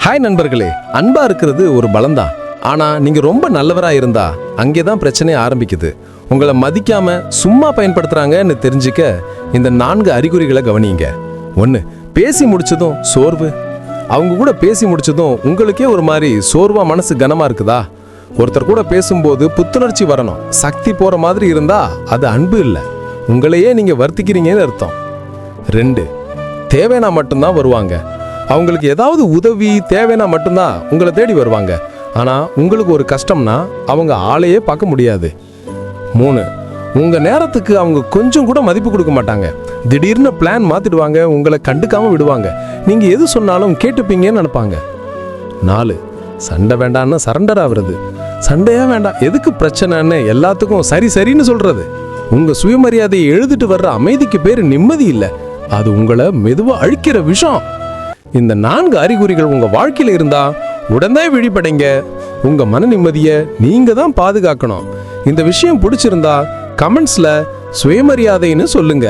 Hi நண்பர்களே, அன்பா இருக்கிறது ஒரு பலம்தான். ஆனா நீங்க ரொம்ப நல்லவரா இருந்தா அங்கேதான் பிரச்சனையே ஆரம்பிக்குது. உங்களை மதிக்காம சும்மா பயன்படுத்துறாங்கன்னு தெரிஞ்சுக்க இந்த 4 அறிகுறிகளை கவனிங்க. 1. பேசி முடிச்சதும் சோர்வு. அவங்க கூட பேசி முடிச்சதும் உங்களுக்கே ஒரு மாதிரி சோர்வா மனசு கனமா இருக்குதா? ஒருத்தர் கூட பேசும்போது புத்துணர்ச்சி வரணும், சக்தி போற மாதிரி இருந்தா அது அன்பு இல்லை, உங்களையே நீங்க வருத்திக்கிறீங்கன்னு அர்த்தம். 2. தேவைனா மட்டும்தான் வருவாங்க. அவங்களுக்கு ஏதாவது உதவி தேவைனா மட்டும்தான் உங்களை தேடி வருவாங்க. ஆனா உங்களுக்கு ஒரு கஷ்டம்னா அவங்க ஆளையே பார்க்க முடியாது. 3. உங்க நேரத்துக்கு அவங்க கொஞ்சம் கூட மதிப்பு கொடுக்க மாட்டாங்க. திடீர்னு பிளான் மாத்திடுவாங்க, உங்களை கண்டுக்காம விடுவாங்க. நீங்க எது சொன்னாலும் கேட்டுப்பீங்கன்னு நினைப்பாங்க. 4. சண்டை வேண்டான்னு சரண்டர் ஆகுறது. சண்டையா வேண்டாம், எதுக்கு பிரச்சனைன்னு எல்லாத்துக்கும் சரி சரின்னு சொல்றது. உங்க சுயமரியாதையை எழுதிட்டு வர்ற அமைதிக்கு பேரு நிம்மதி இல்லை, அது உங்களை மெதுவா அழிக்கிற விஷம். இந்த 4 அறிகுறிகள் உங்க வாழ்க்கையில இருந்தா உடனே விழிப்படைங்க. உங்க மன நிம்மதியை நீங்க தான் பாதுகாக்கணும். இந்த விஷயம் பிடிச்சிருந்தா கமெண்ட்ஸ்ல சுயமரியாதைன்னு சொல்லுங்க.